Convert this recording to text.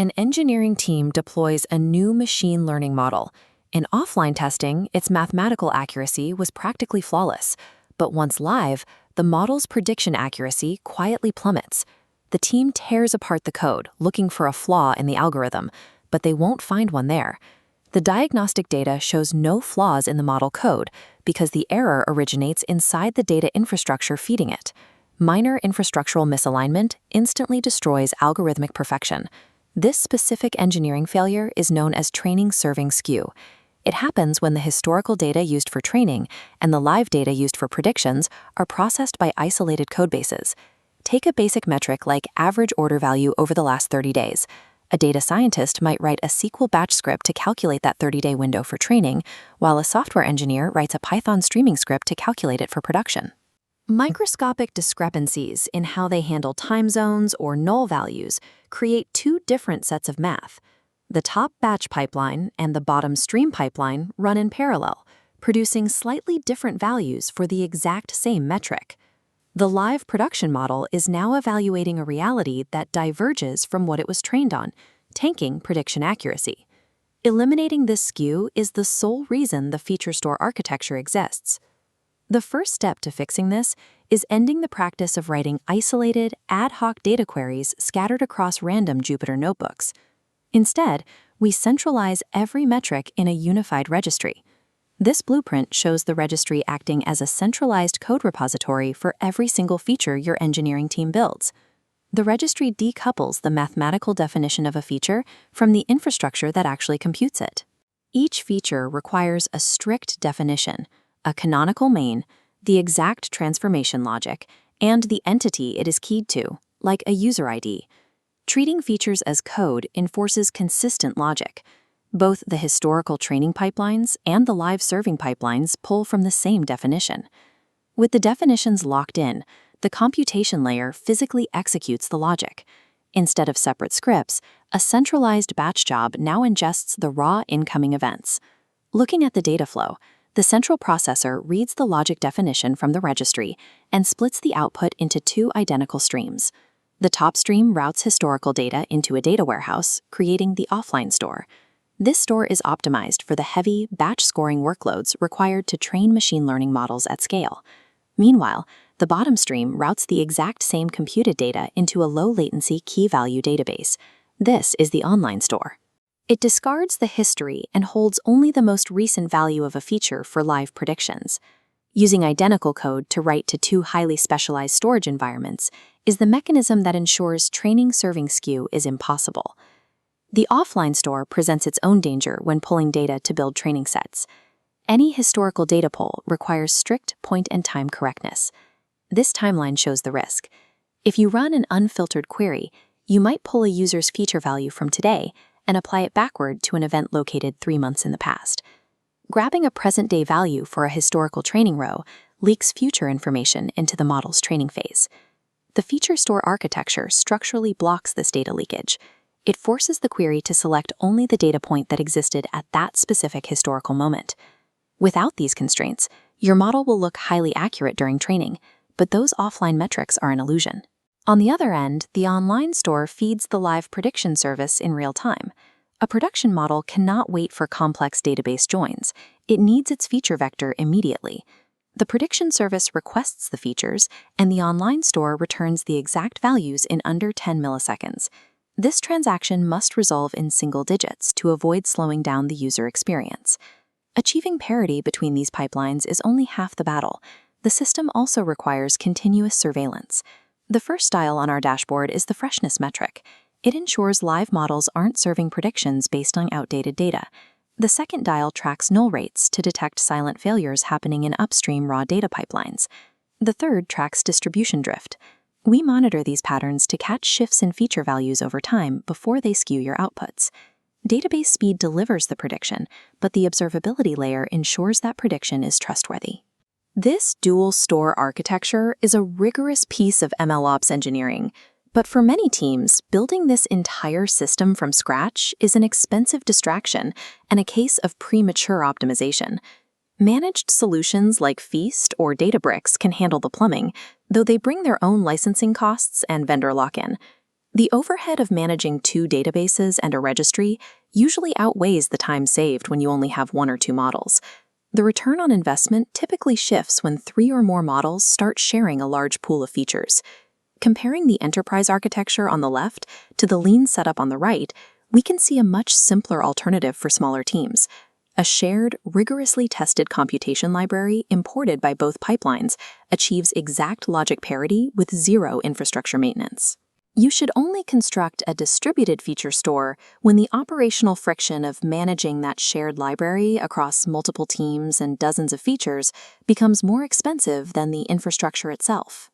an engineering team deploys a new machine learning model. In offline testing, its mathematical accuracy was practically flawless. But once live, the model's prediction accuracy quietly plummets. The team tears apart the code, looking for a flaw in the algorithm, but they won't find one there. The diagnostic data shows no flaws in the model code because the error originates inside the data infrastructure feeding it. Minor infrastructural misalignment instantly destroys algorithmic perfection. This specific engineering failure is known as training-serving skew. It happens when the historical data used for training and the live data used for predictions are processed by isolated codebases. Take a basic metric like average order value over the last 30 days. A data scientist might write a SQL batch script to calculate that 30-day window for training, while a software engineer writes a Python streaming script to calculate it for production. Microscopic discrepancies in how they handle time zones or null values create two different sets of math. The top batch pipeline and the bottom stream pipeline run in parallel, producing slightly different values for the exact same metric. The live production model is now evaluating a reality that diverges from what it was trained on, tanking prediction accuracy. Eliminating this skew is the sole reason the feature store architecture exists. The first step to fixing this is ending the practice of writing isolated, ad hoc data queries scattered across random Jupyter notebooks. Instead, we centralize every metric in a unified registry. This blueprint shows the registry acting as a centralized code repository for every single feature your engineering team builds. The registry decouples the mathematical definition of a feature from the infrastructure that actually computes it. Each feature requires a strict definition, a canonical main, the exact transformation logic, and the entity it is keyed to, like a user ID. Treating features as code enforces consistent logic. Both the historical training pipelines and the live serving pipelines pull from the same definition. With the definitions locked in, the computation layer physically executes the logic. Instead of separate scripts, a centralized batch job now ingests the raw incoming events. Looking at the data flow, the central processor reads the logic definition from the registry and splits the output into two identical streams. The top stream routes historical data into a data warehouse, creating the offline store. This store is optimized for the heavy, batch-scoring workloads required to train machine learning models at scale. Meanwhile, the bottom stream routes the exact same computed data into a low-latency key-value database. This is the online store. It discards the history and holds only the most recent value of a feature for live predictions. Using identical code to write to two highly specialized storage environments is the mechanism that ensures training-serving skew is impossible. The offline store presents its own danger when pulling data to build training sets. Any historical data pull requires strict point-and-time correctness. This timeline shows the risk. If you run an unfiltered query, you might pull a user's feature value from today and apply it backward to an event located 3 months in the past. Grabbing a present-day value for a historical training row leaks future information into the model's training phase. The feature store architecture structurally blocks this data leakage. It forces the query to select only the data point that existed at that specific historical moment. Without these constraints, your model will look highly accurate during training, but those offline metrics are an illusion. On the other end, the online store feeds the live prediction service in real time. A production model cannot wait for complex database joins. It needs its feature vector immediately. The prediction service requests the features, and the online store returns the exact values in under 10 milliseconds. This transaction must resolve in single digits to avoid slowing down the user experience. Achieving parity between these pipelines is only half the battle. The system also requires continuous surveillance. The first dial on our dashboard is the freshness metric. It ensures live models aren't serving predictions based on outdated data. The second dial tracks null rates to detect silent failures happening in upstream raw data pipelines. The third tracks distribution drift. We monitor these patterns to catch shifts in feature values over time before they skew your outputs. Database speed delivers the prediction, but the observability layer ensures that prediction is trustworthy. This dual store architecture is a rigorous piece of MLOps engineering, but for many teams, building this entire system from scratch is an expensive distraction and a case of premature optimization. Managed solutions like Feast or Databricks can handle the plumbing, though they bring their own licensing costs and vendor lock-in. The overhead of managing 2 databases and a registry usually outweighs the time saved when you only have 1 or 2 models. The return on investment typically shifts when 3 or more models start sharing a large pool of features. Comparing the enterprise architecture on the left to the lean setup on the right, we can see a much simpler alternative for smaller teams. A shared, rigorously tested computation library imported by both pipelines achieves exact logic parity with 0 infrastructure maintenance. You should only construct a distributed feature store when the operational friction of managing that shared library across multiple teams and dozens of features becomes more expensive than the infrastructure itself.